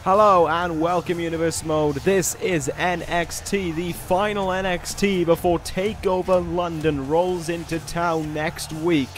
Hello and welcome Universe Mode. This is NXT, the final NXT before TakeOver London rolls into town next week.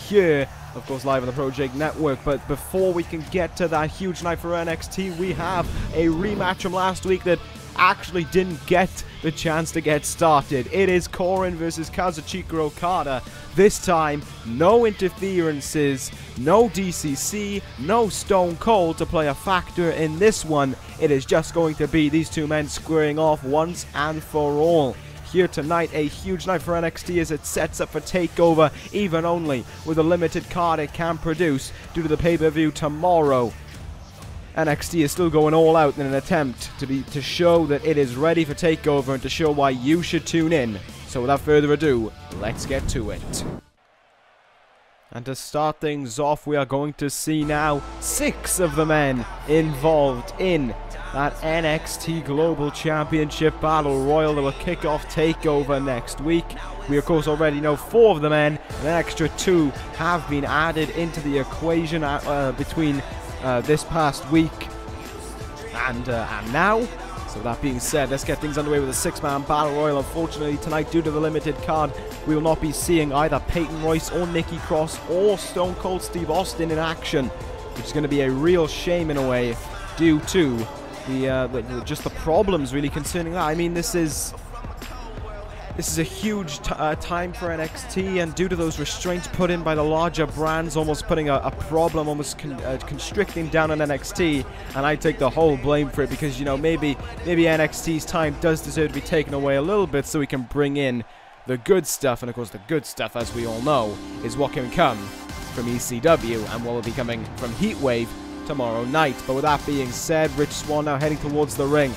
Here, of course, live on the ProJaked network. But before we can get to that huge night for NXT, we have a rematch from last week that actually didn't get the chance to get started. It is Coren versus Kazuchika Okada. This time, no interferences, no D.C.C, no Stone Cold to play a factor in this one. It is just going to be these two men squaring off once and for all. Here tonight, a huge night for NXT as it sets up for TakeOver, even only with a limited card it can produce due to the pay-per-view tomorrow. NXT is still going all out in an attempt to show that it is ready for TakeOver and to show why you should tune in. So without further ado, let's get to it. And to start things off, we are going to see now 6 of the men involved in that NXT Global Championship Battle Royal that will kick off TakeOver next week. We of course already know 4 of the men, and an extra 2 have been added into the equation between this past week and now. So that being said, let's get things underway with a 6-man Battle Royal. Unfortunately tonight, due to the limited card, we will not be seeing either Peyton, Royce or Nikki Cross or Stone Cold Steve Austin in action, which is going to be a real shame in a way due to just the problems really concerning that. I mean, this is a huge time for NXT, and due to those restraints put in by the larger brands, almost putting a problem, almost constricting down on NXT, and I take the whole blame for it because, you know, maybe NXT's time does deserve to be taken away a little bit so we can bring in the good stuff, and of course the good stuff, as we all know, is what can come from ECW and what will be coming from Heatwave tomorrow night. But with that being said, Rich Swann now heading towards the ring.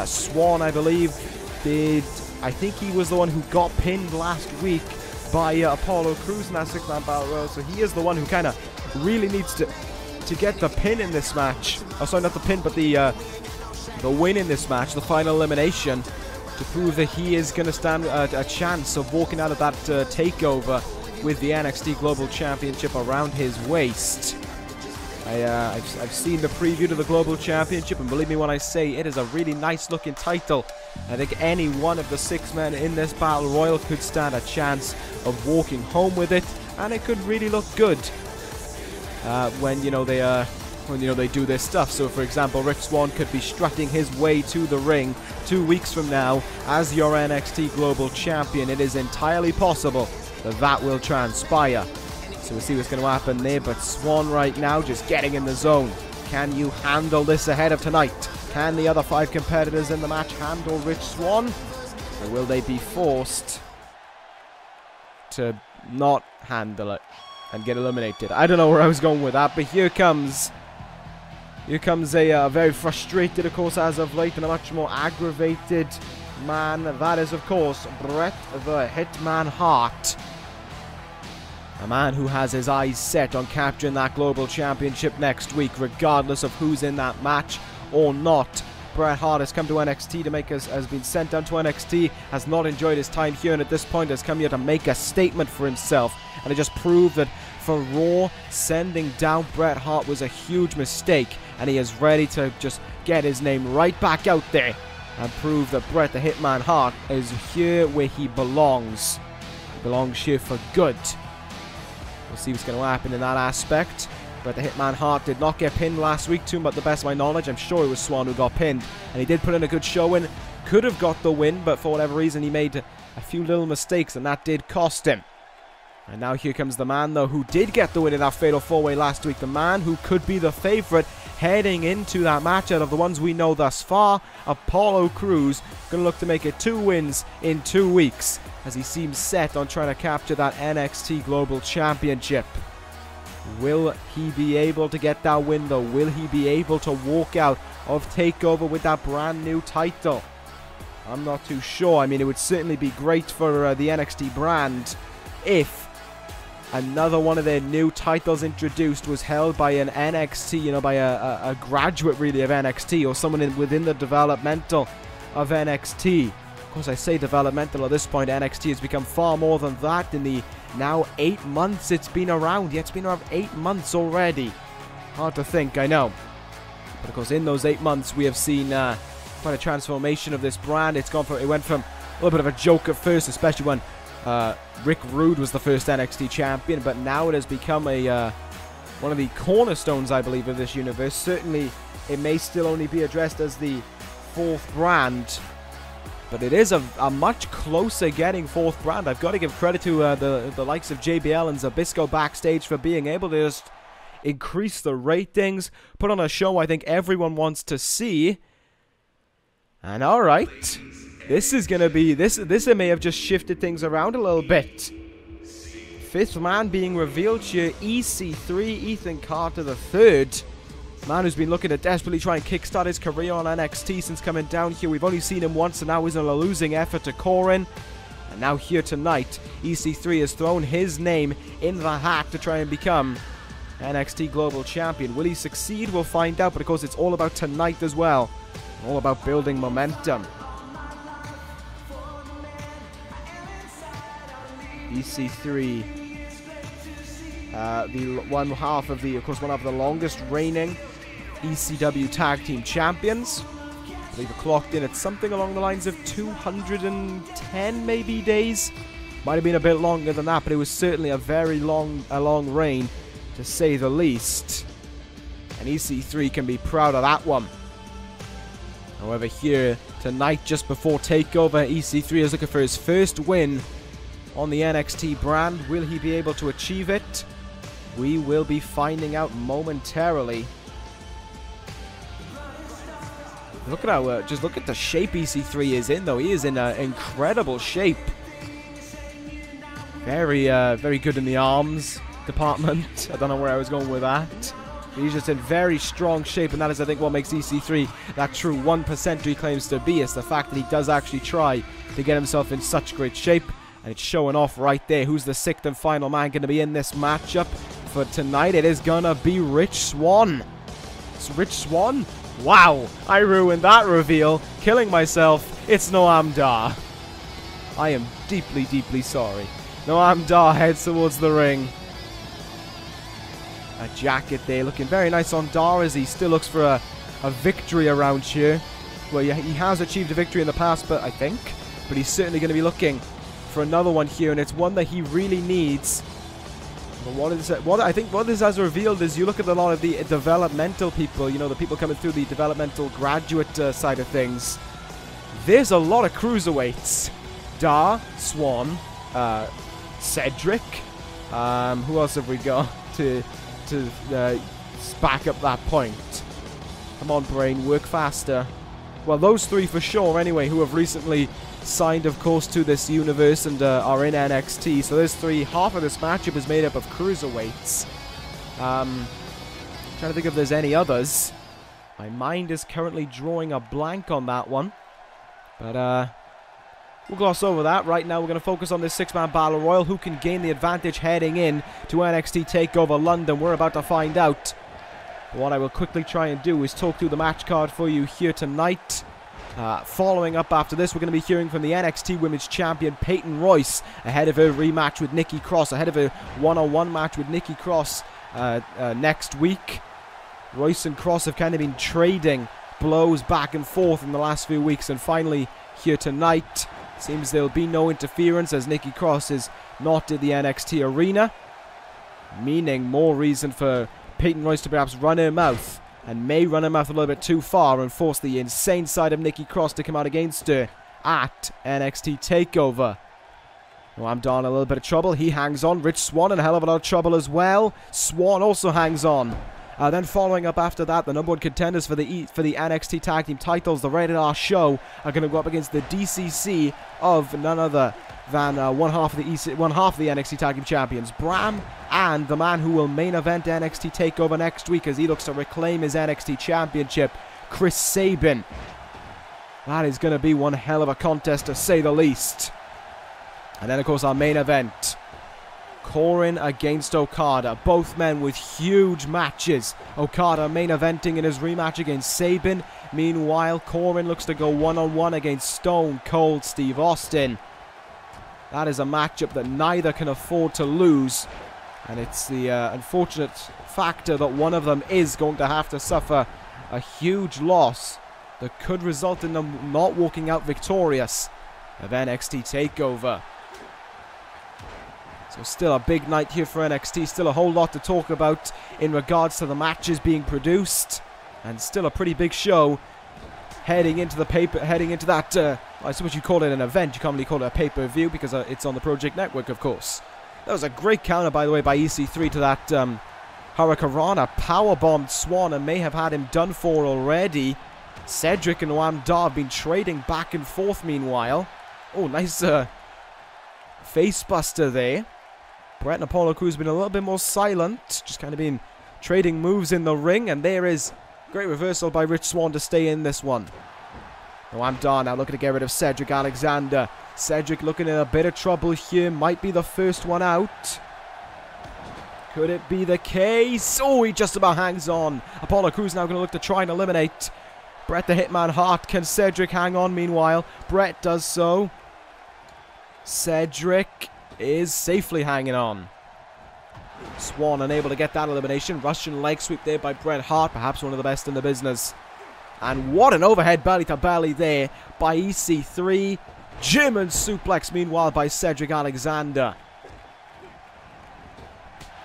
Swann, I believe, I think he was the one who got pinned last week by Apollo Crews in that 6-man Battle Royal, so he is the one who kind of really needs to get the pin in this match. Oh, sorry, not the pin, but the win in this match, the final elimination, to prove that he is going to stand a chance of walking out of that takeover with the NXT Global Championship around his waist. I've seen the preview to the Global Championship, and believe me when I say it is a really nice looking title. I think any one of the 6 men in this Battle Royal could stand a chance of walking home with it, and it could really look good when they do this stuff. So for example, Rich Swann could be strutting his way to the ring 2 weeks from now as your NXT Global Champion. It is entirely possible that will transpire. So we'll see what's going to happen there, but Swann right now just getting in the zone. Can you handle this ahead of tonight? Can the other 5 competitors in the match handle Rich Swann? Or will they be forced to not handle it and get eliminated? I don't know where I was going with that, but here comes a very frustrated, of course, as of late, and a much more aggravated man. That is, of course, Bret the Hitman Hart. A man who has his eyes set on capturing that Global Championship next week, regardless of who's in that match or not. Bret Hart has come to NXT to has been sent down to NXT, has not enjoyed his time here, and at this point has come here to make a statement for himself. And it just proved that for Raw, sending down Bret Hart was a huge mistake, and he is ready to just get his name right back out there and prove that Bret the Hitman Hart is here where he belongs. He belongs here for good. We'll see what's going to happen in that aspect. But the Hitman Hart did not get pinned last week, to the best of my knowledge. I'm sure it was Swann who got pinned, and he did put in a good showing. Could have got the win, but for whatever reason he made a few little mistakes, and that did cost him. And now here comes the man, though, who did get the win in that Fatal 4-Way last week. The man who could be the favourite heading into that match out of the ones we know thus far. Apollo Crews going to look to make it 2 wins in 2 weeks, as he seems set on trying to capture that NXT Global Championship. Will he be able to get that win, though? Will he be able to walk out of TakeOver with that brand new title? I'm not too sure. I mean, it would certainly be great for the NXT brand if another one of their new titles introduced was held by an NXT, by a graduate really of NXT, or someone within the developmental of NXT. Of course, I say developmental at this point. NXT has become far more than that in the now 8 months it's been around. Yeah, it's been around 8 months already. Hard to think, I know. But of course, in those 8 months, we have seen quite a transformation of this brand. It went from a little bit of a joke at first, especially when Rick Rude was the first NXT champion, but now it has become a one of the cornerstones, I believe, of this universe. Certainly, it may still only be addressed as the 4th brand, but it is a much closer getting 4th brand. I've got to give credit to the likes of JBL and Zbyszko backstage for being able to just increase the ratings, put on a show I think everyone wants to see. And alright, this is going to be, this may have just shifted things around a little bit. 5th man being revealed here, EC3, Ethan Carter III. Man who's been looking to desperately try and kickstart his career on NXT since coming down here. We've only seen him once, and now he's in a losing effort to Coren. And now here tonight, EC3 has thrown his name in the hat to try and become NXT Global Champion. Will he succeed? We'll find out, but of course it's all about tonight as well. All about building momentum. EC3, one half of the longest reigning ECW Tag Team Champions. I believe it clocked in at something along the lines of 210 maybe days. Might have been a bit longer than that, but it was certainly a very long reign, to say the least. And EC3 can be proud of that one. However, here tonight, just before TakeOver, EC3 is looking for his first win on the NXT brand. Will he be able to achieve it? We will be finding out momentarily. Look at how, just look at the shape EC3 is in, though. He is in incredible shape. Very, very good in the arms department. I don't know where I was going with that. He's just in very strong shape, and that is, I think, what makes EC3 that true 1% he claims to be. It's the fact that he does actually try to get himself in such great shape, and it's showing off right there. Who's the 6th and final man going to be in this matchup for tonight? It is going to be Rich Swann. It's Rich Swann? Wow, I ruined that reveal, killing myself. It's Noam Dar. I am deeply, deeply sorry. Noam Dar heads towards the ring. A jacket there, looking very nice on Dar as he still looks for a victory around here. Well, yeah, he has achieved a victory in the past, but he's certainly going to be looking for another one here, and it's one that he really needs. But what this has revealed is, you look at a lot of the developmental people, you know, the people coming through the developmental graduate side of things. There's a lot of cruiserweights. Dar, Swann, Cedric. Who else have we got to back up that point? Come on, brain, work faster. Well, those 3 for sure, anyway, who have recently signed, of course, to this universe and are in NXT. So there's 3. Half of this matchup is made up of cruiserweights. Trying to think if there's any others. My mind is currently drawing a blank on that one. But we'll gloss over that. Right now, we're going to focus on this 6-man Battle Royal. Who can gain the advantage heading in to NXT TakeOver London? We're about to find out. But what I will quickly try and do is talk through the match card for you here tonight. Following up after this, we're going to be hearing from the NXT Women's Champion, Peyton Royce, ahead of her rematch with Nikki Cross, ahead of her one-on-one match with Nikki Cross next week. Royce and Cross have kind of been trading blows back and forth in the last few weeks, and finally here tonight, seems there'll be no interference as Nikki Cross is not in the NXT arena, meaning more reason for Peyton Royce to perhaps run her mouth, and may run her mouth a little bit too far and force the insane side of Nikki Cross to come out against her at NXT TakeOver. Well, I'm down a little bit of trouble. He hangs on. Rich Swann in a hell of a lot of trouble as well. Swann also hangs on. Then following up after that, the number 1 contenders for the NXT Tag Team titles, the Rated R Show, are going to go up against the D.C.C. of none other than one half of the NXT Tag Team Champions, Bram, and the man who will main event NXT TakeOver next week as he looks to reclaim his NXT Championship, Chris Sabin. That is going to be one hell of a contest, to say the least. And then, of course, our main event, Coren against Okada. Both men with huge matches. Okada main eventing in his rematch against Sabin. Meanwhile, Coren looks to go one-on-one against Stone Cold Steve Austin. That is a matchup that neither can afford to lose. And it's the unfortunate factor that one of them is going to have to suffer a huge loss that could result in them not walking out victorious of NXT TakeOver. So still a big night here for NXT. Still a whole lot to talk about in regards to the matches being produced. And still a pretty big show heading into that, I suppose you call it an event. You can't really call it a pay-per-view because it's on the ProJaked network, of course. That was a great counter, by the way, by EC3 to that Hurricanrana. Powerbombed Swan and may have had him done for already. Cedric and Noam Dar have been trading back and forth meanwhile. Oh, nice facebuster there. Brett and Apollo Crews have been a little bit more silent. Just kind of been trading moves in the ring. And there is great reversal by Rich Swann to stay in this one. Noam Dar now looking to get rid of Cedric Alexander. Cedric looking in a bit of trouble here. Might be the first one out. Could it be the case? Oh, he just about hangs on. Apollo Crews now going to look to try and eliminate Bret the Hitman Hart. Can Cedric hang on meanwhile? Bret does so. Cedric is safely hanging on. Swan unable to get that elimination. Russian leg sweep there by Bret Hart. Perhaps one of the best in the business. And what an overhead belly to belly there by EC3. German suplex meanwhile by Cedric Alexander.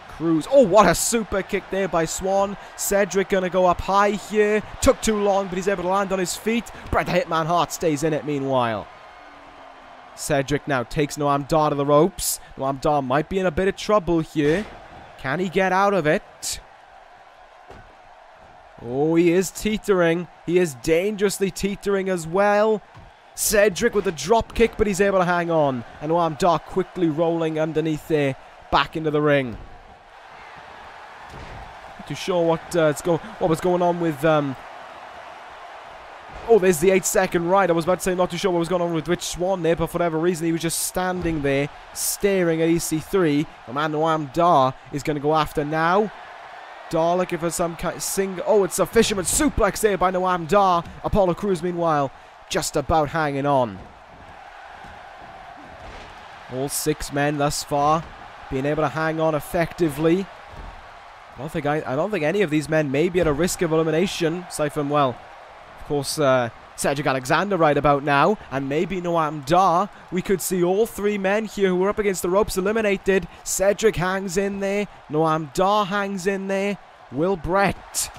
Crews. Oh, what a super kick there by Swan. Cedric going to go up high here. Took too long, but he's able to land on his feet. Bret the Hitman Hart stays in it meanwhile. Cedric now takes Noam Dar to the ropes. Noam Dar might be in a bit of trouble here. Can he get out of it? Oh, he is teetering. He is dangerously teetering as well. Cedric with a drop kick, but he's able to hang on. And Noam Dar quickly rolling underneath there, back into the ring. Not too sure what was going on with... Oh, there's the 8-second ride. I was about to say not too sure what was going on with Rich Swann there, but for whatever reason, he was just standing there, staring at EC3. The man Noam Dar is going to go after now. Dar looking for some kind of single... Oh, it's a fisherman suplex there by Noam Dar. Apollo Crews, meanwhile, just about hanging on. All 6 men thus far being able to hang on effectively. I don't think any of these men may be at a risk of elimination, aside from, well, of course, Cedric Alexander right about now, and maybe Noam Dar. We could see all 3 men here who are up against the ropes eliminated. Cedric hangs in there. Noam Dar hangs in there. Will Bret.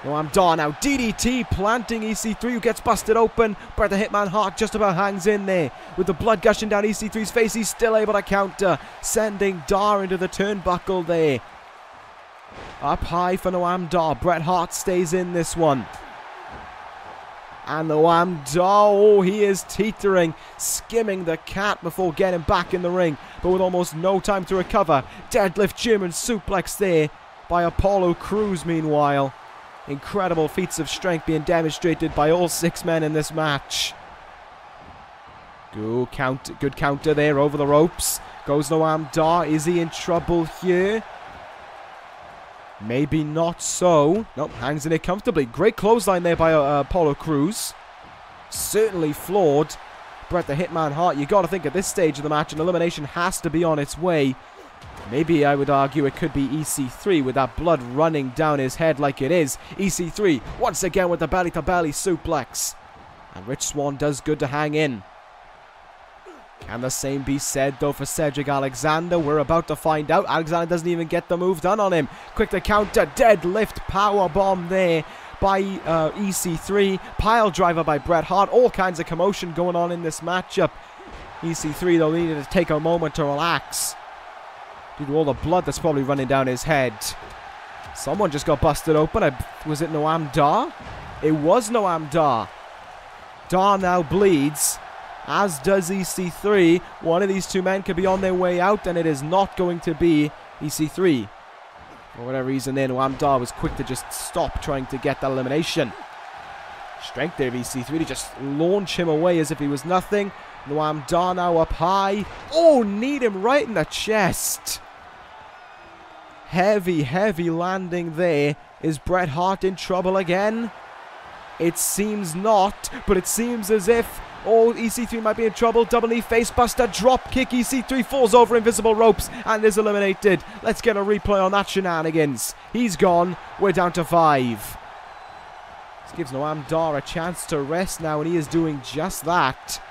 Noam Dar now DDT planting EC3, who gets busted open. Bret the Hitman Hart just about hangs in there. With the blood gushing down EC3's face, he's still able to counter, sending Dar into the turnbuckle there. Up high for Noam Dar. Bret Hart stays in this one. And Noam Dar, oh, he is teetering, skimming the cat before getting back in the ring. But with almost no time to recover. Deadlift German suplex there by Apollo Crews meanwhile. Incredible feats of strength being demonstrated by all 6 men in this match. Good counter there over the ropes. Goes Noam Dar. Is he in trouble here? Maybe not so. Nope, hangs in it comfortably. Great clothesline there by Apollo Crews. Certainly flawed. Bret the Hitman Hart, you got to think at this stage of the match, an elimination has to be on its way. Maybe I would argue it could be EC3 with that blood running down his head like it is. EC3 once again with the belly-to-belly suplex. And Rich Swann does good to hang in. Can the same be said, though, for Cedric Alexander? We're about to find out. Alexander doesn't even get the move done on him. Quick to counter. Deadlift powerbomb there by EC3. Pile driver by Bret Hart. All kinds of commotion going on in this matchup. EC3, though, needed to take a moment to relax due to all the blood that's probably running down his head. Someone just got busted open. Was it Noam Dar? It was Noam Dar. Dar now bleeds, as does EC3. One of these 2 men could be on their way out, and it is not going to be EC3. For whatever reason there, Noam Dar was quick to just stop trying to get that elimination. Strength there of EC3 to just launch him away as if he was nothing. Noam Dar now up high. Oh, need him right in the chest. Heavy, heavy landing there. Is Bret Hart in trouble again? It seems not, but it seems as if Oh, EC3 might be in trouble. Double knee face buster, drop kick. EC3 falls over invisible ropes and is eliminated. Let's get a replay on that shenanigans. He's gone. We're down to 5. This gives Noam Dar a chance to rest now, and he is doing just that.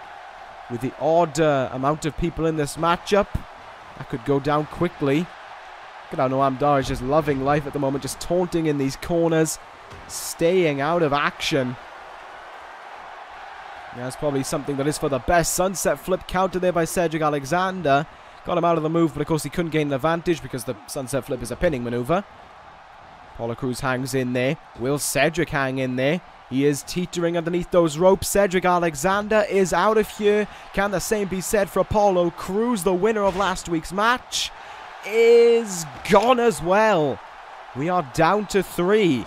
With the odd amount of people in this matchup, that could go down quickly. Look at how Noam Dar is just loving life at the moment, just taunting in these corners, staying out of action. Yeah, that's probably something that is for the best. Sunset flip counter there by Cedric Alexander. Got him out of the move, but of course he couldn't gain an advantage because the sunset flip is a pinning maneuver. Apollo Crews hangs in there. Will Cedric hang in there? He is teetering underneath those ropes. Cedric Alexander is out of here. Can the same be said for Apollo Crews? The winner of last week's match is gone as well. We are down to 3.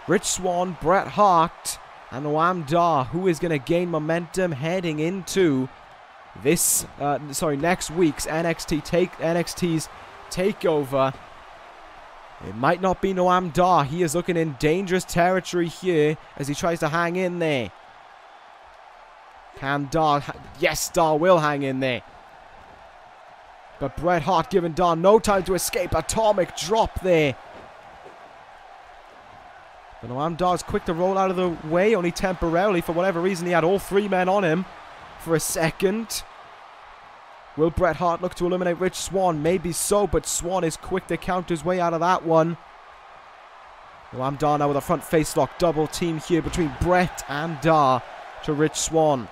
Rich Swann, Bret Hart, and Noam Dar, who is going to gain momentum heading into this, next week's NXT's takeover. It might not be Noam Dar. He is looking in dangerous territory here as he tries to hang in there. Can Dar? Yes, Dar will hang in there. But Bret Hart giving Dar no time to escape. Atomic drop there. But Noam Dar's quick to roll out of the way, only temporarily. For whatever reason, he had all 3 men on him for a second. Will Bret Hart look to eliminate Rich Swann? Maybe so, but Swann is quick to counter his way out of that one. Noam Dar now with a front face lock. Double team here between Bret and Dar to Rich Swann.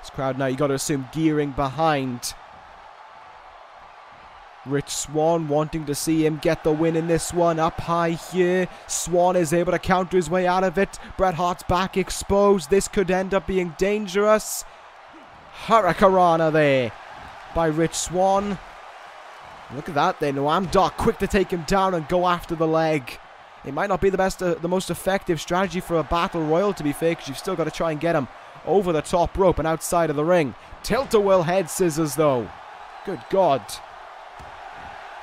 This crowd now, you got to assume, gearing behind Rich Swann, wanting to see him get the win in this one. Up high here. Swann is able to counter his way out of it. Bret Hart's back exposed. This could end up being dangerous. Hurricanrana there by Rich Swann. Look at that there. Noam Dar quick to take him down and go after the leg. It might not be the most effective strategy for a battle royal, to be fair, because you've still got to try and get him over the top rope and outside of the ring. Tilt-a-whirl head scissors though. Good God.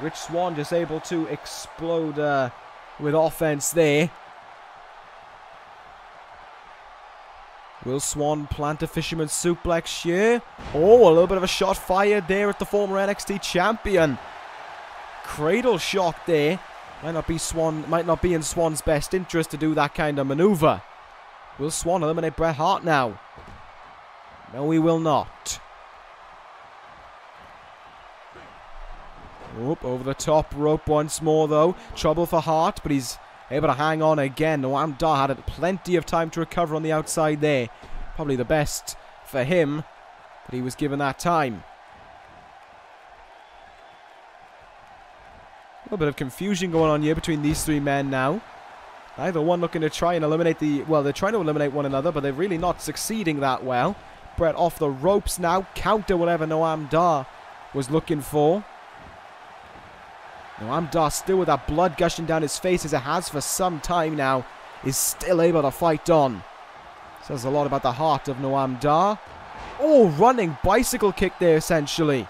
Rich Swann just able to explode with offense there. Will Swann plant a fisherman's suplex here? Oh, a little bit of a shot fired there at the former NXT champion. Cradle shock there. Might not be in Swann's best interest to do that kind of maneuver. Will Swann eliminate Bret Hart now? No, he will not. Oop, over the top rope once more though. Trouble for Hart, but he's able to hang on again. Noam Dar had plenty of time to recover on the outside there. Probably the best for him, but he was given that time. A little bit of confusion going on here between these 3 men now. Neither one looking to try and eliminate well, they're trying to eliminate one another, but they're really not succeeding that well. Bret off the ropes now. Counter whatever Noam Dar was looking for. Noam Dar, still with that blood gushing down his face as it has for some time now, is still able to fight on. Says a lot about the heart of Noam Dar. Oh, running bicycle kick there essentially.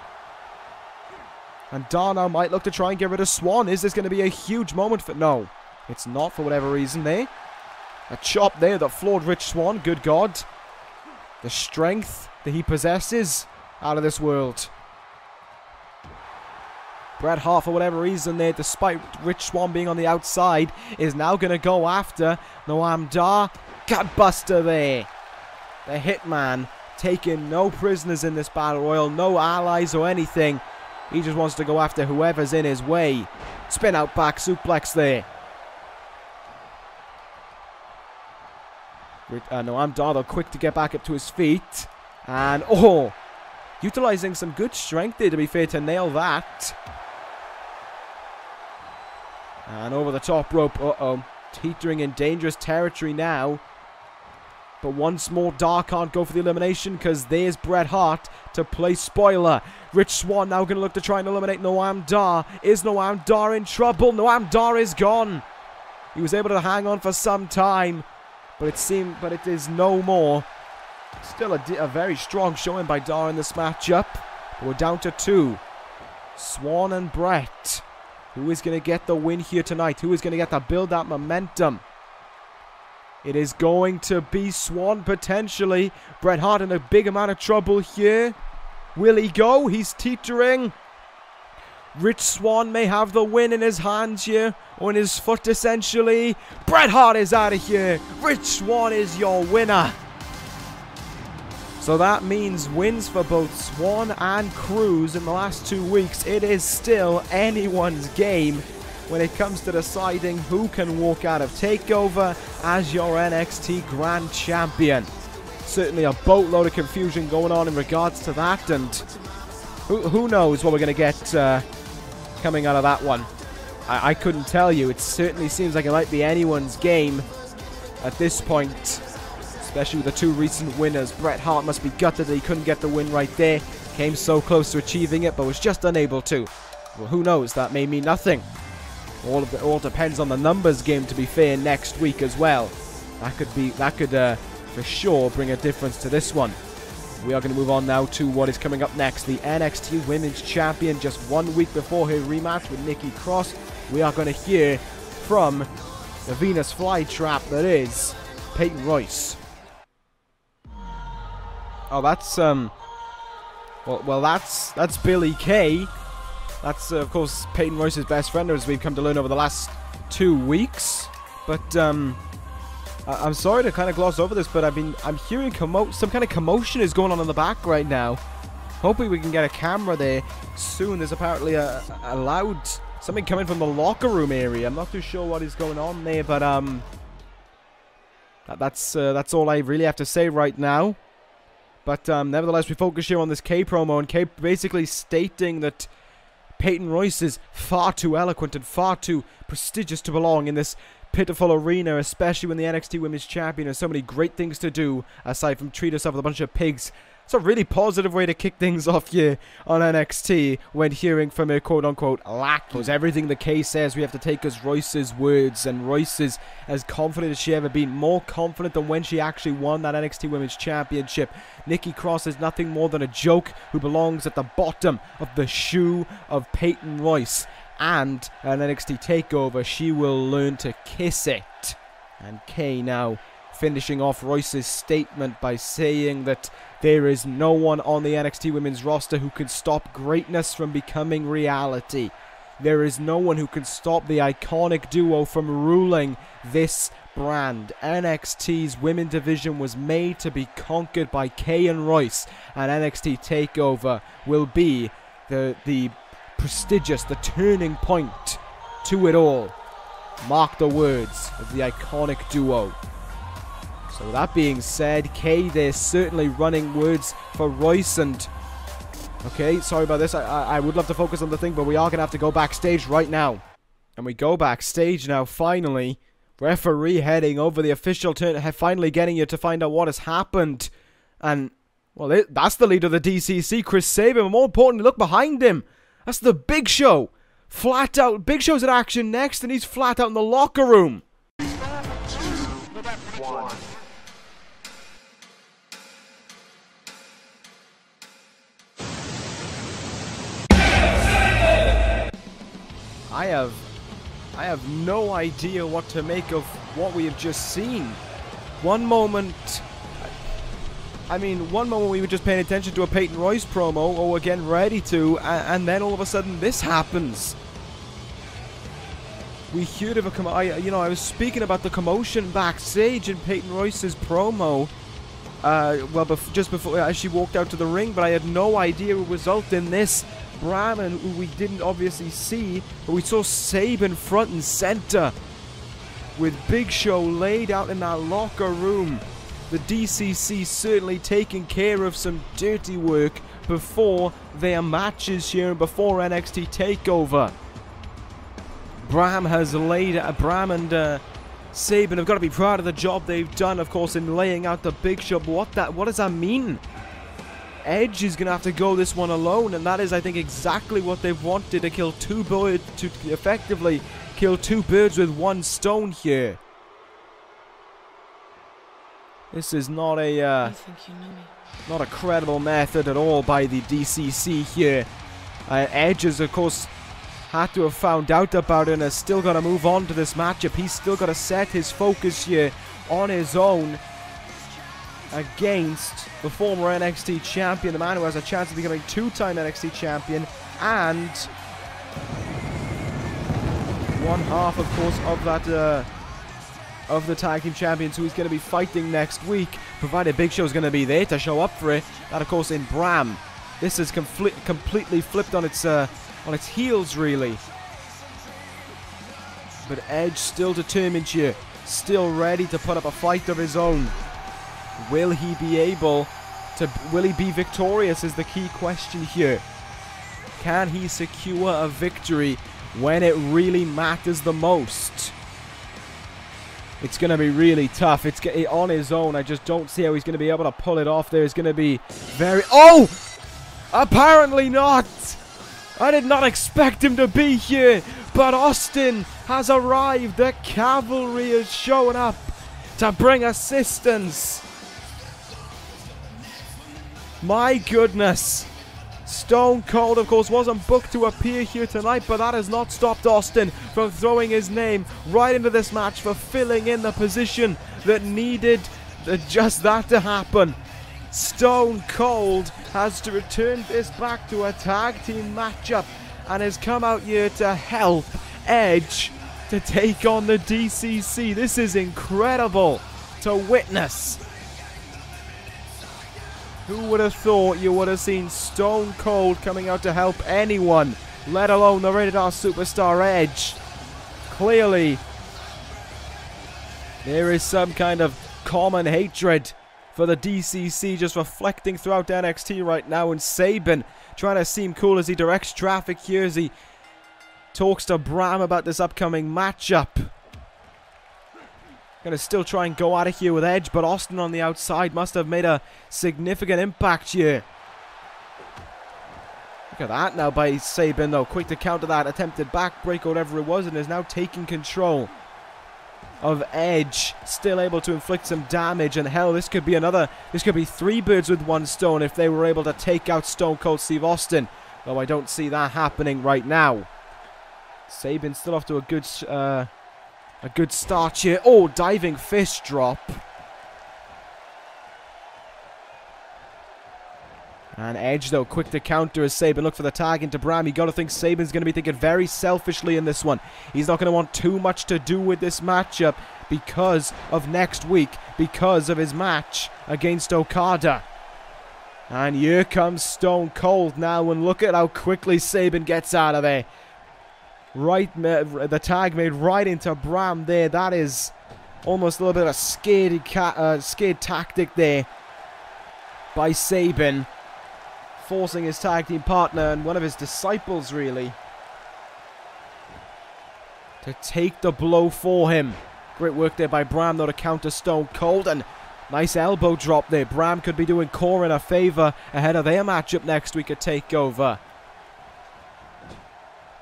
And Dar now might look to try and get rid of Swann. Is this going to be a huge moment for... No, it's not for whatever reason there. A chop there that floored Rich Swann. Good God. The strength that he possesses, out of this world. Bret Hart, for whatever reason there, despite Rich Swann being on the outside, is now going to go after Noam Dar. Gutbuster there. The Hitman taking no prisoners in this battle royal, no allies or anything. He just wants to go after whoever's in his way. Spin out back suplex there. Noam Dar though quick to get back up to his feet. And oh, utilizing some good strength there, to be fair, to nail that. And over the top rope, teetering in dangerous territory now. But once more, Dar can't go for the elimination because there's Bret Hart to play spoiler. Rich Swann now going to look to try and eliminate Noam Dar. Is Noam Dar in trouble? Noam Dar is gone. He was able to hang on for some time, but it is no more. Still a very strong showing by Dar in this matchup. But we're down to 2. Swann and Bret. Who is going to get the win here tonight? Who is going to get to build that momentum? It is going to be Swan potentially. Bret Hart in a big amount of trouble here. Will he go? He's teetering. Rich Swann may have the win in his hands here, or in his foot essentially. Bret Hart is out of here. Rich Swann is your winner. So that means wins for both Swann and Cruz in the last 2 weeks. It is still anyone's game when it comes to deciding who can walk out of TakeOver as your NXT Grand Champion. Certainly a boatload of confusion going on in regards to that, and who knows what we're going to get coming out of that one. I couldn't tell you. It certainly seems like it might be anyone's game at this point, especially with the 2 recent winners. Bret Hart must be gutted that he couldn't get the win right there. Came so close to achieving it, but was just unable to. Well, who knows? That may mean nothing. All depends on the numbers game, to be fair, next week as well. That could for sure bring a difference to this one. We are going to move on now to what is coming up next. The NXT Women's Champion, just 1 week before her rematch with Nikki Cross. We are going to hear from the Venus flytrap that is Peyton Royce. Oh, that's that's Billie Kay. That's of course Peyton Royce's best friend, as we've come to learn over the last 2 weeks. But I'm sorry to kind of gloss over this, but I'm hearing some kind of commotion is going on in the back right now. Hopefully we can get a camera there soon. There's apparently a loud something coming from the locker room area. I'm not too sure what is going on there, but that's all I really have to say right now. But nevertheless, we focus here on this Kay promo, and Kay basically stating that Peyton Royce is far too eloquent and far too prestigious to belong in this pitiful arena, especially when the NXT Women's Champion has so many great things to do aside from treat herself with a bunch of pigs. It's a really positive way to kick things off here on NXT when hearing from a quote-unquote lackey. Everything the Kay says we have to take as Royce's words, and Royce is as confident as she ever been, more confident than when she actually won that NXT Women's Championship. Nikki Cross is nothing more than a joke who belongs at the bottom of the shoe of Peyton Royce. And an NXT TakeOver, she will learn to kiss it. And Kay now finishing off Royce's statement by saying that there is no one on the NXT Women's roster who can stop greatness from becoming reality. There is no one who can stop the iconic duo from ruling this brand. NXT's women division was made to be conquered by Kay and Royce, and NXT TakeOver will be the prestigious, the turning point to it all. Mark the words of the iconic duo. So that being said, Kay there certainly running words for Royce, and okay, sorry about this, I would love to focus on the thing, but we are going to have to go backstage right now. And we go backstage now, finally. Referee heading over the official turn, finally getting you to find out what has happened. And, well, that's the leader of the D.C.C, Chris Sabin, but more importantly, look behind him. That's the Big Show. Flat out, Big Show's in action next, and he's flat out in the locker room. 2, 1. I have no idea what to make of what we have just seen. One moment we were just paying attention to a Peyton Royce promo, or again ready to, and then all of a sudden this happens. We heard of a I was speaking about the commotion backstage in Peyton Royce's promo, just before as she walked out to the ring, but I had no idea it would result in this. Brahman, who we didn't obviously see, but we saw Sabin front and center with Big Show laid out in that locker room. The D.C.C certainly taking care of some dirty work before their matches here and before NXT TakeOver. Bram and Sabin have got to be proud of the job they've done, of course, in laying out the Big Show. But what does that mean? Edge is going to have to go this one alone, and that is, I think, exactly what they've wanted, to kill to effectively kill 2 birds with 1 stone here. This is not a not a credible method at all by the D.C.C here. Edge is, of course, had to have found out about it and has still got to move on to this matchup. He's still got to set his focus here on his own against the former NXT champion, the man who has a chance of becoming two-time NXT champion, and one half, of course, of that of the tag team champions who he's going to be fighting next week, provided Big Show's going to be there to show up for it. That, of course, in Bram. This is completely flipped on its heels, really. But Edge still determined here, still ready to put up a fight of his own. Will he be able to? Will he be victorious? Is the key question here. Can he secure a victory when it really matters the most? It's going to be really tough. It's on his own. I just don't see how he's going to be able to pull it off. There's going to be very... Oh! Apparently not! I did not expect him to be here, but Austin has arrived. The cavalry is showing up to bring assistance. My goodness. Stone Cold, of course, wasn't booked to appear here tonight, but that has not stopped Austin from throwing his name right into this match for filling in the position that needed just that to happen. Stone Cold has to return this back to a tag team matchup and has come out here to help Edge to take on the D.C.C. This is incredible to witness. Who would have thought you would have seen Stone Cold coming out to help anyone, let alone the Rated R superstar Edge? Clearly, there is some kind of common hatred for the D.C.C. just reflecting throughout NXT right now, and Sabin trying to seem cool as he directs traffic here as he talks to Bram about this upcoming matchup. Going to still try and go out of here with Edge, but Austin on the outside must have made a significant impact here. Look at that now by Sabin, though. Quick to counter that attempted backbreak or whatever it was, and is now taking control of Edge. Still able to inflict some damage, and hell, this could be three birds with one stone if they were able to take out Stone Cold Steve Austin. Though I don't see that happening right now. Sabin still off to a good start here. Oh, diving fist drop. And Edge, though, quick to counter as Sabin look for the tag into Bram. You got to think Sabin's going to be thinking very selfishly in this one. He's not going to want too much to do with this matchup because of next week, because of his match against Okada. And here comes Stone Cold now, and look at how quickly Sabin gets out of there. Right, the tag made right into Bram there. That is almost a little bit of a scared tactic there by Sabin, forcing his tag team partner and one of his disciples really to take the blow for him. Great work there by Bram though to counter Stone Cold, and nice elbow drop there. Bram could be doing Coren a favor ahead of their matchup next week at TakeOver.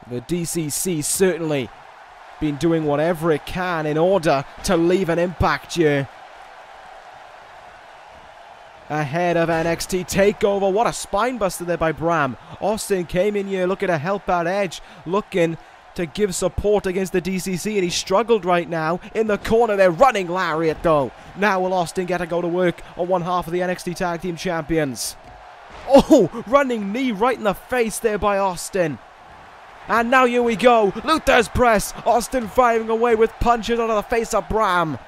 The D.C.C. certainly been doing whatever it can in order to leave an impact here ahead of NXT TakeOver. What a spine buster there by Bram. Austin came in here looking to help out Edge, looking to give support against the D.C.C. and he struggled right now in the corner there. Running lariat though. Now will Austin get to go to work on one half of the NXT Tag Team Champions. Oh, running knee right in the face there by Austin. And now here we go. Luther's press. Austin firing away with punches onto the face of Bram.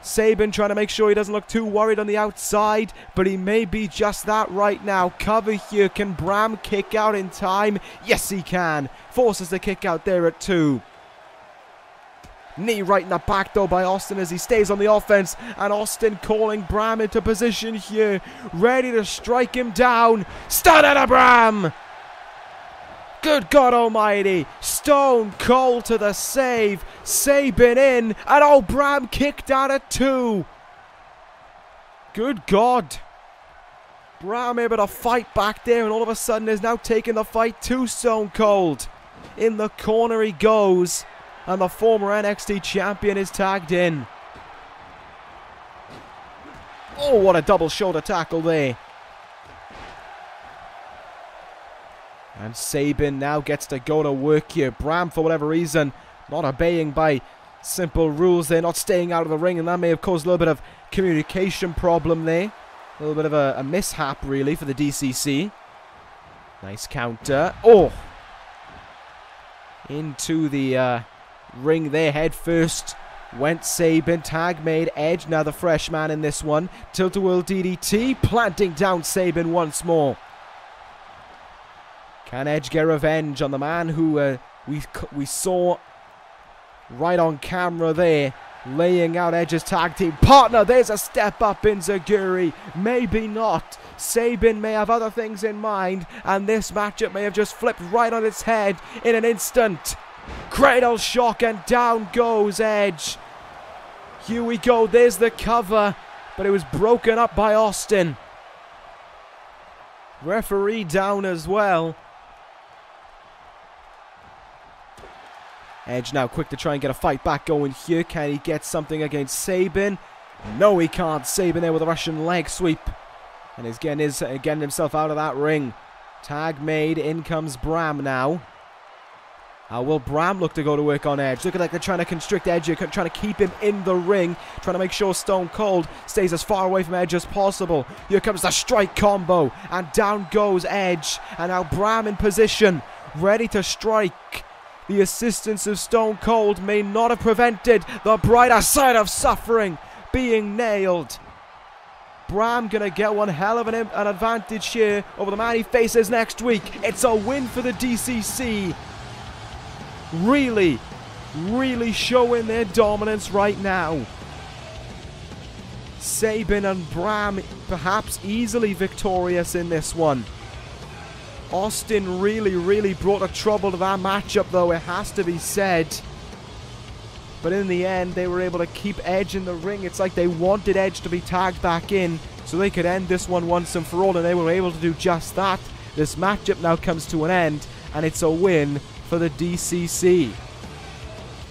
Sabin trying to make sure he doesn't look too worried on the outside, but he may be just that right now. Cover here. Can Bram kick out in time? Yes, he can. Forces the kick out there at 2. Knee right in the back though by Austin as he stays on the offense, and Austin calling Bram into position here, ready to strike him down. Stunner to Bram. Good God almighty. Stone Cold to the save. Sabin in. And oh, Bram kicked out at 2. Good God. Bram able to fight back there, and all of a sudden is now taking the fight to Stone Cold. In the corner he goes. And the former NXT champion is tagged in. Oh, what a double shoulder tackle there. And Sabin now gets to go to work here. Bram, for whatever reason, not obeying by simple rules there, not staying out of the ring, and that may have caused a little bit of communication problem there. A little bit of a mishap, really, for the D.C.C. Nice counter. Oh! Into the ring there, head first. Went Sabin, tag made. Edge, now the fresh man in this one. Tilt-a-whirl DDT, planting down Sabin once more. Can Edge get revenge on the man who we saw right on camera there, laying out Edge's tag team partner? There's a step up in Zaguri. Maybe not. Sabin may have other things in mind, and this matchup may have just flipped right on its head in an instant. Cradle shock, and down goes Edge. Here we go. There's the cover, but it was broken up by Austin. Referee down as well. Edge now quick to try and get a fight back going here. Can he get something against Sabin? No, he can't. Sabin there with a Russian leg sweep. And he's getting himself out of that ring. Tag made. In comes Bram now. How will Bram look to go to work on Edge? Look at like they're trying to constrict Edge here, trying to keep him in the ring, trying to make sure Stone Cold stays as far away from Edge as possible. Here comes the strike combo, and down goes Edge. And now Bram in position, ready to strike. The assistance of Stone Cold may not have prevented the brighter side of suffering being nailed. Bram gonna get one hell of an advantage here over the man he faces next week. It's a win for the D.C.C. Really showing their dominance right now. Sabin and Bram perhaps easily victorious in this one. Austin really brought a trouble to that matchup, though, it has to be said. But in the end, they were able to keep Edge in the ring. It's like they wanted Edge to be tagged back in so they could end this one once and for all, and they were able to do just that. This matchup now comes to an end, and it's a win for the D.C.C.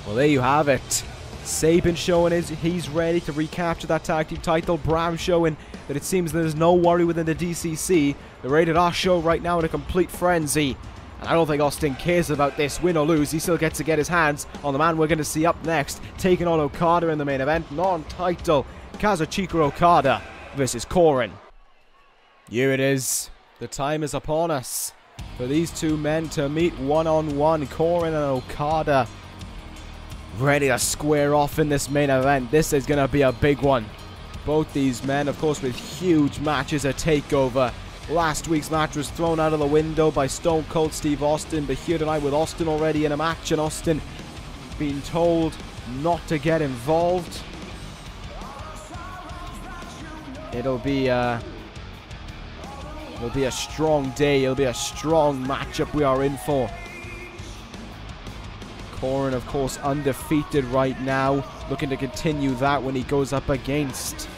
Well, there you have it. Sabin showing he's ready to recapture that tag team title. Bram showing that it seems there's no worry within the D.C.C. The Rated R show right now in a complete frenzy. And I don't think Austin cares about this, win or lose. He still gets to get his hands on the man we're going to see up next, taking on Okada in the main event. Non-title, Kazuchika Okada versus Coren. Here it is. The time is upon us for these two men to meet one-on-one. Coren and Okada ready to square off in this main event. This is going to be a big one. Both these men, of course, with huge matches at TakeOver. Last week's match was thrown out of the window by Stone Cold Steve Austin, but here tonight with Austin already in a match and Austin being told not to get involved. It'll be a strong day. It'll be a strong matchup we are in for. Coren, of course, undefeated right now, looking to continue that when he goes up against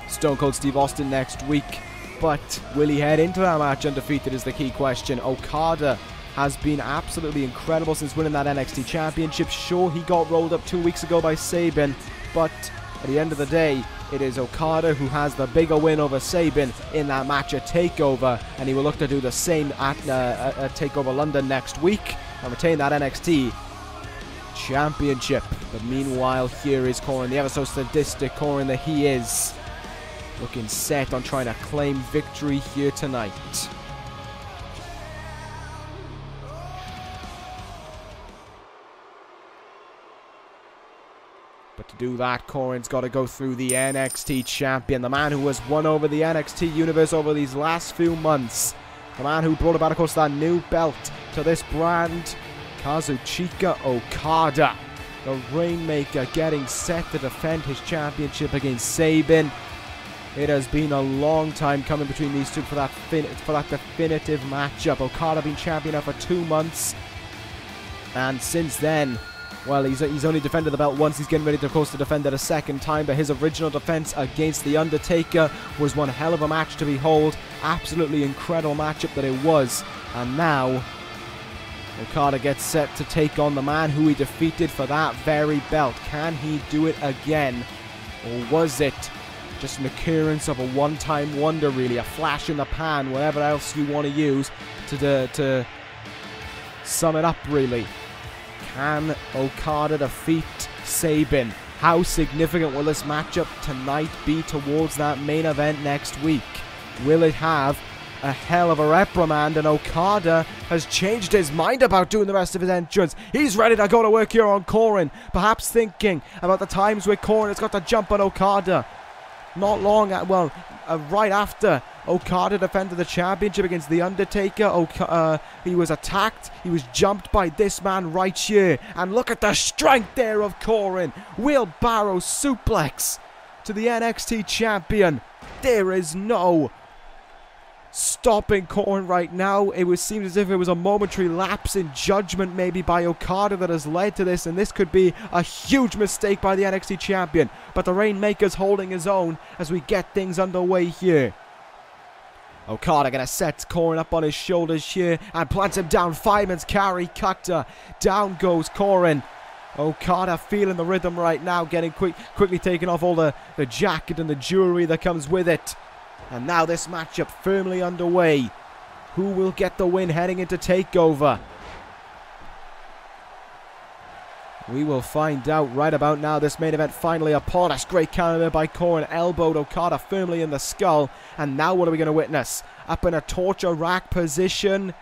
Stone Cold Steve Austin next week. But will he head into that match undefeated is the key question. Okada has been absolutely incredible since winning that NXT Championship. Sure, he got rolled up 2 weeks ago by Sabin, but at the end of the day, it is Okada who has the bigger win over Sabin in that match at TakeOver, and he will look to do the same at TakeOver London next week and retain that NXT Championship. But meanwhile, here is Coren, the ever so sadistic Coren that he is, looking set on trying to claim victory here tonight. But to do that, Coren's got to go through the NXT champion, the man who has won over the NXT universe over these last few months, the man who brought about, of course, that new belt to this brand, Kazuchika Okada, the Rainmaker, getting set to defend his championship against Sabin. It has been a long time coming between these two for that definitive matchup. Okada been champion now for 2 months, and since then, well, he's only defended the belt once. He's getting ready, of course, to defend it a second time, but his original defense against The Undertaker was one hell of a match to behold. Absolutely incredible matchup that it was. And now, Okada gets set to take on the man who he defeated for that very belt. Can he do it again? Or was it Just an occurrence of a one-time wonder, really. A flash in the pan, whatever else you want to use to sum it up, really. Can Okada defeat Sabin? How significant will this matchup tonight be towards that main event next week? Will it have a hell of a reprimand, and Okada has changed his mind about doing the rest of his entrance? He's ready to go to work here on Coren, perhaps thinking about the times where Coren has got to jump on Okada. Not long, right after Okada defended the championship against The Undertaker, he was attacked, he was jumped by this man right here. And look at the strength there of Coren. Wheelbarrow suplex to the NXT champion. There is no stopping Coren right now. It seems as if it was a momentary lapse in judgment maybe by Okada that has led to this, and this could be a huge mistake by the NXT champion. But the Rainmaker's holding his own as we get things underway here. Okada gonna set Coren up on his shoulders here and plants him down. Fireman's carry, cutter. Down goes Coren. Okada feeling the rhythm right now, getting quickly taking off all the jacket and the jewelry that comes with it. And now this matchup firmly underway. Who will get the win heading into TakeOver? We will find out right about now. This main event finally upon us. Great counter there by Coren. Elbowed Okada firmly in the skull. And now what are we going to witness? Up in a torture rack position.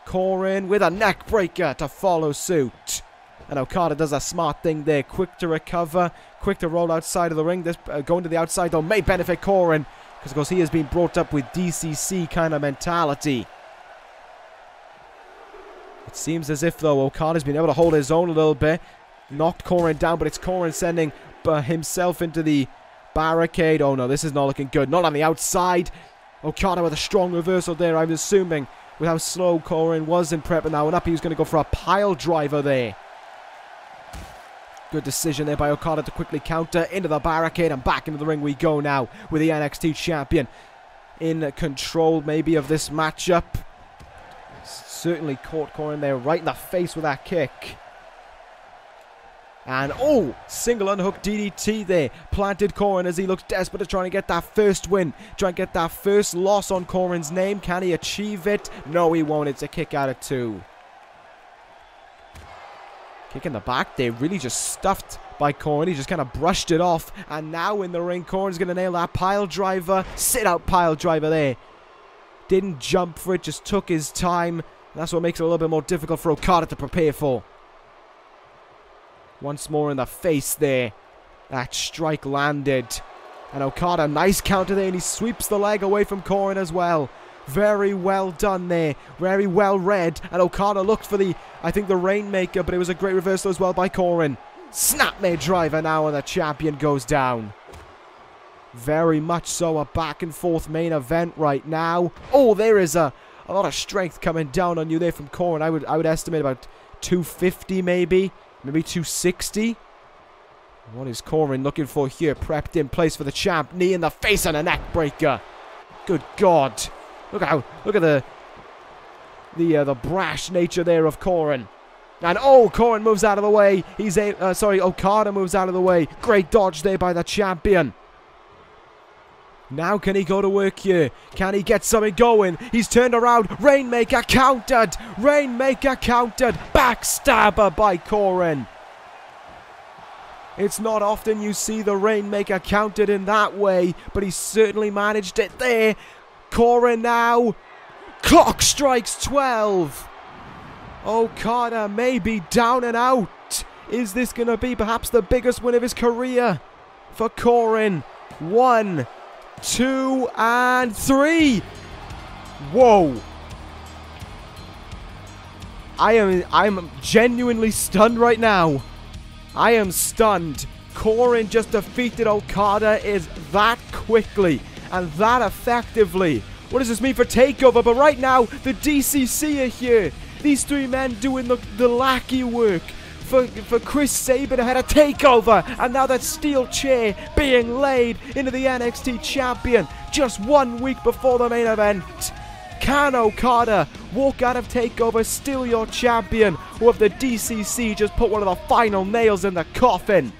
Coren with a neck breaker to follow suit. And Okada does a smart thing there. Quick to recover. Quick to roll outside of the ring. This going to the outside though may benefit Coren, because of course he has been brought up with D.C.C kind of mentality. It seems as if though Okada's been able to hold his own a little bit. Knocked Coren down, but it's Coren sending himself into the barricade. Oh no, this is not looking good. Not on the outside. Okada with a strong reversal there, I'm assuming, with how slow Coren was in prep. And now and up, he was going to go for a pile driver there. Good decision there by Okada to quickly counter into the barricade, and back into the ring we go now with the NXT champion in control maybe of this matchup. Certainly caught Coren there right in the face with that kick. And oh, single unhooked DDT there. Planted Coren as he looks desperate to try and get that first win. Try and get that first loss on Coren's name. Can he achieve it? No, he won't. It's a kick out of two. Kick in the back there, really just stuffed by Coren. He just kind of brushed it off. And now in the ring, Coren's going to nail that pile driver. Sit out pile driver there. Didn't jump for it, just took his time. That's what makes it a little bit more difficult for Okada to prepare for. Once more in the face there. That strike landed. And Okada, nice counter there, and he sweeps the leg away from Coren as well. Very well done there. Very well read. And Okada looked for the Rainmaker, but it was a great reversal as well by Coren. Snapmare driver now, and the champion goes down. Very much so a back and forth main event right now. Oh, there is a lot of strength coming down on you there from Coren. I would estimate about 250 maybe 260. What is Coren looking for here? Prepped in place for the champ. Knee in the face and a neck breaker. Good God. Look at the brash nature there of Coren. And oh, Coren moves out of the way. Okada moves out of the way. Great dodge there by the champion. Now can he go to work here? Can he get something going? He's turned around. Rainmaker countered. Rainmaker countered. Backstabber by Coren. It's not often you see the Rainmaker countered in that way, but he certainly managed it there. Coren now. Clock strikes 12. Okada may be down and out. Is this going to be perhaps the biggest win of his career for Coren? 1, 2, and 3. Whoa. I'm genuinely stunned right now. I am stunned. Coren just defeated Okada is that quickly and that effectively. What does this mean for TakeOver? But right now, the D.C.C are here. These three men doing the lackey work for Chris Sabin ahead of TakeOver. And now that steel chair being laid into the NXT champion just 1 week before the main event. Can Okada walk out of TakeOver still your champion? Or have the D.C.C just put one of the final nails in the coffin?